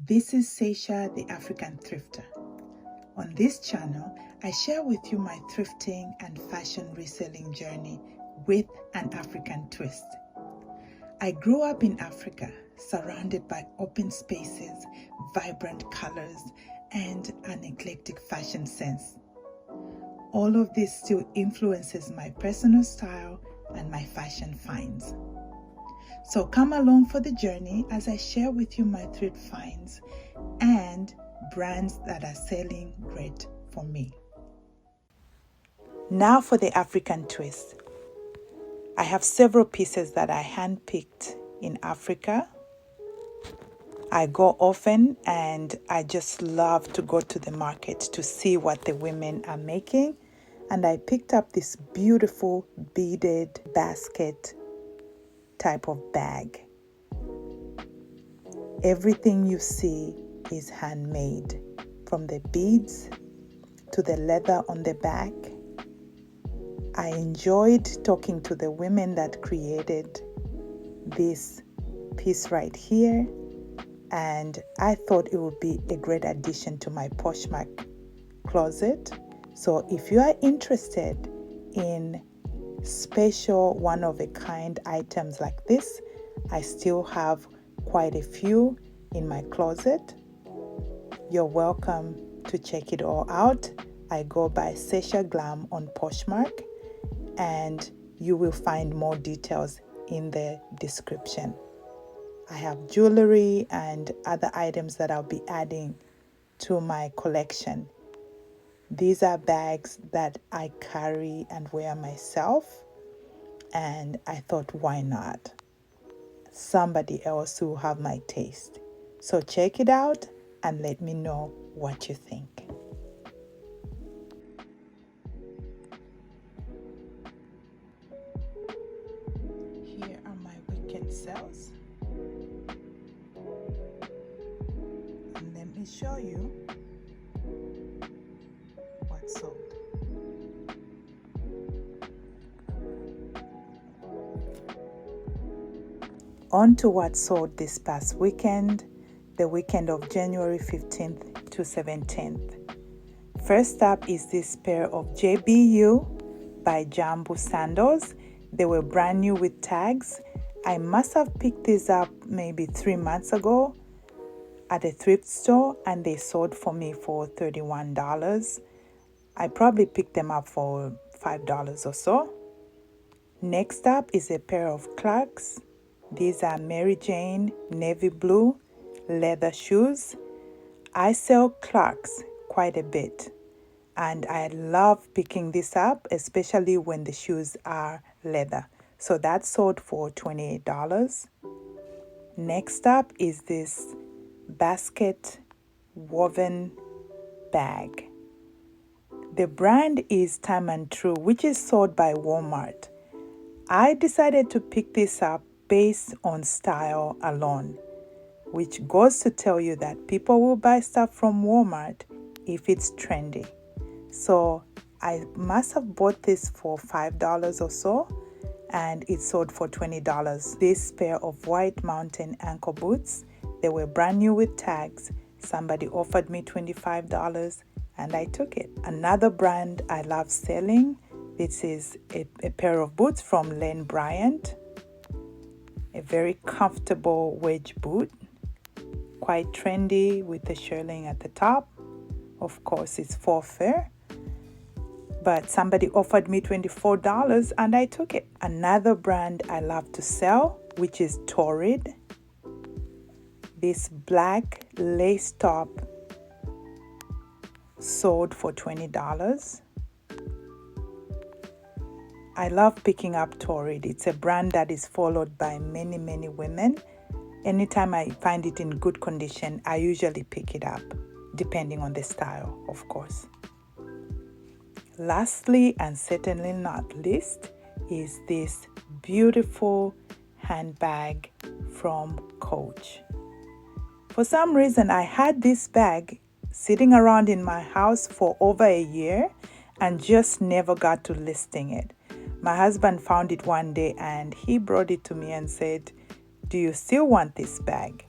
This is Seisha, the African Thrifter. On this channel, I share with you my thrifting and fashion reselling journey with an African twist. I grew up in Africa, surrounded by open spaces, vibrant colors, and an eclectic fashion sense. All of this still influences my personal style and my fashion finds. So come along for the journey as I share with you my thrift finds and brands that are selling great for me. Now for the African twist. I have several pieces that I handpicked in Africa. I go often and I just love to go to the market to see what the women are making. And I picked up this beautiful beaded basket type of bag. Everything you see is handmade, from the beads to the leather on the back. I enjoyed talking to the women that created this piece right here, and I thought it would be a great addition to my Poshmark closet. So if you are interested in special one-of-a-kind items like this, I still have quite a few in my closet. You're welcome to check it all out. I go by Seisha Glam on Poshmark, and you will find more details in the description. I have jewelry and other items that I'll be adding to my collection. These are bags that I carry and wear myself, and I thought, why not? Somebody else who have my taste. So check it out and let me know what you think. Here are my weekend sales. And let me show you what sold. On to what sold this past weekend, the weekend of January 15th to 17th. First up is this pair of JBU by Jambu sandals. They were brand new with tags. I must have picked these up maybe 3 months ago at a thrift store, and they sold for me for $31. I probably picked them up for $5 or so. Next up is a pair of Clarks. These are Mary Jane navy blue leather shoes. I sell Clarks quite a bit, and I love picking this up, especially when the shoes are leather. So that sold for $28. Next up is this basket woven bag. The brand is Time and True, which is sold by Walmart. I decided to pick this up based on style alone, which goes to tell you that people will buy stuff from Walmart if it's trendy. So I must have bought this for $5 or so, and it sold for $20. This pair of white mountain ankle boots, they were brand new with tags. Somebody offered me $25 and I took it. Another brand I love selling, this is a pair of boots from Lane Bryant. A very comfortable wedge boot, quite trendy with the shirling at the top. Of course, it's faux fur, but somebody offered me $24 and I took it. Another brand I love to sell, which is Torrid. This black lace top sold for $20. I love picking up Torrid. It's a brand that is followed by many, many women. Anytime I find it in good condition, I usually pick it up, depending on the style, of course. Lastly, and certainly not least, is this beautiful handbag from Coach. For some reason, I had this bag sitting around in my house for over a year and just never got to listing it. My husband found it one day and he brought it to me and said, "Do you still want this bag?"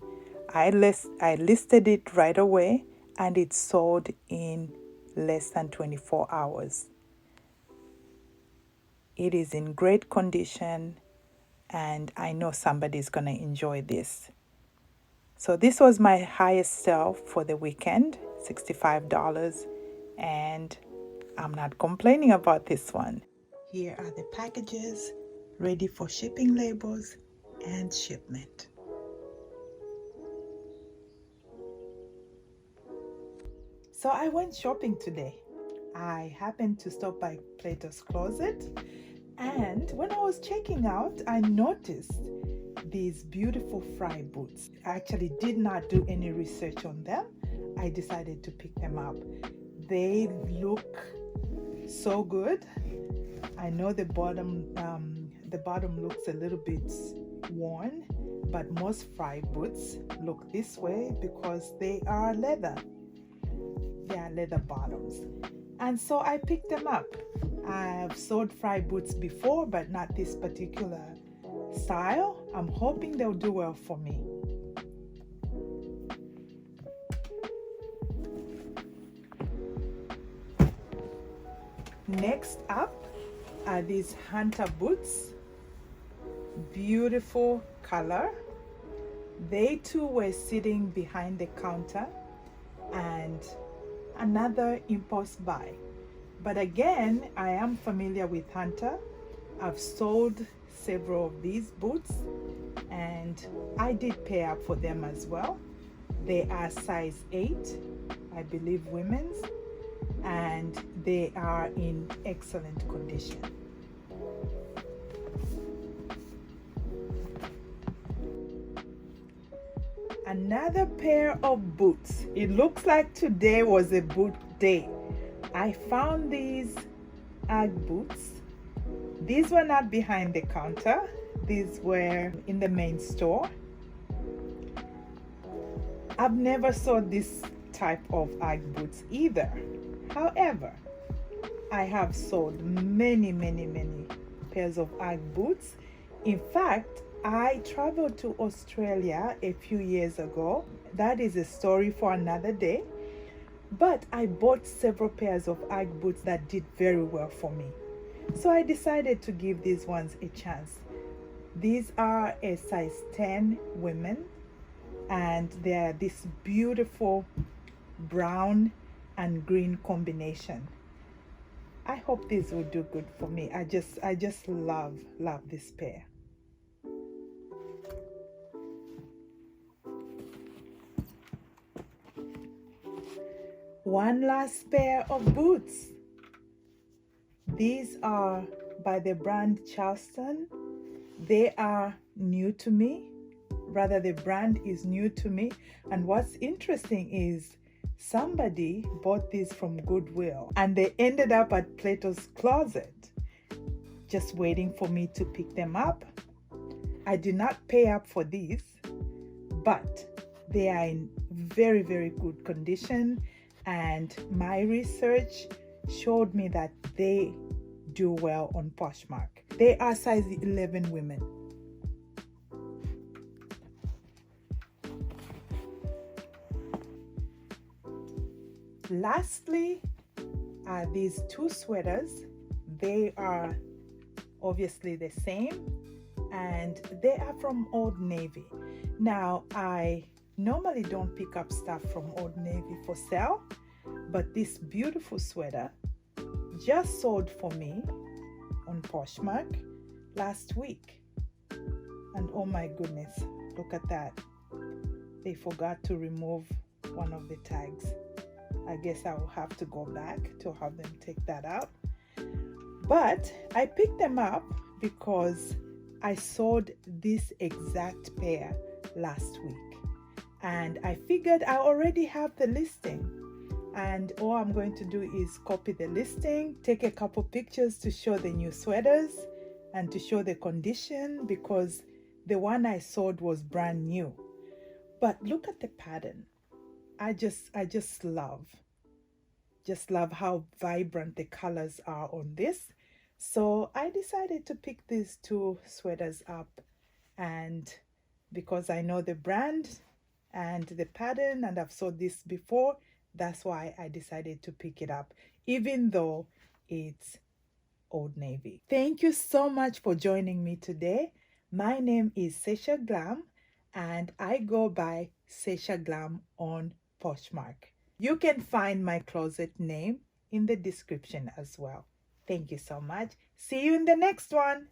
I listed it right away and it sold in less than 24 hours. It is in great condition and I know somebody's going to enjoy this. So this was my highest sell for the weekend, $65, and I'm not complaining about this one. Here are the packages ready for shipping labels and shipment. So I went shopping today. I happened to stop by Plato's Closet, and when I was checking out, I noticed these beautiful fry boots. I actually did not do any research on them. I decided to pick them up. They look so good. I know the bottom looks a little bit worn, but most fry boots look this way because they are leather. They are leather bottoms. And so I picked them up. I've sewed fry boots before, but not this particular style. I'm hoping they'll do well for me. Next up are these hunter boots. Beautiful color. They too were sitting behind the counter, and another impulse buy. But again, I am familiar with Hunter. I've sold several of these boots and I did pay up for them as well. They are size 8, I believe women's, and they are in excellent condition. Another pair of boots. It looks like today was a boot day. I found these Ugg boots. These were not behind the counter. These were in the main store. I've never saw this type of Ugg boots either. However, I have sold many pairs of Ugg boots. In fact, I traveled to Australia a few years ago. That is a story for another day. But I bought several pairs of Ugg boots that did very well for me. So I decided to give these ones a chance. These are a size 10 women, and they're this beautiful brown and green combination. I hope these will do good for me. I just love this pair. One last pair of boots. These are by the brand Charleston. They are new to me. Rather, the brand is new to me. And what's interesting is somebody bought these from Goodwill and they ended up at Plato's Closet, just waiting for me to pick them up. I did not pay up for these, but they are in very good condition. And my research showed me that they do well on Poshmark. They are size 11 women. Lastly are these two sweaters. They are obviously the same and they are from Old Navy. Now, I normally don't pick up stuff from Old Navy for sale, but this beautiful sweater just sold for me on Poshmark last week. And oh my goodness, look at that. They forgot to remove one of the tags. I guess I will have to go back to have them take that out. But I picked them up because I sold this exact pair last week. And I figured I already have the listing. And all I'm going to do is copy the listing, take a couple pictures to show the new sweaters and to show the condition, because the one I sold was brand new. But look at the pattern. I just love how vibrant the colors are on this. So I decided to pick these two sweaters up, and because I know the brand and the pattern, and I've sewed this before. That's why I decided to pick it up, even though it's Old Navy. Thank you so much for joining me today. My name is Sasha Glam, and I go by Sasha Glam on Poshmark. You can find my closet name in the description as well. Thank you so much. See you in the next one.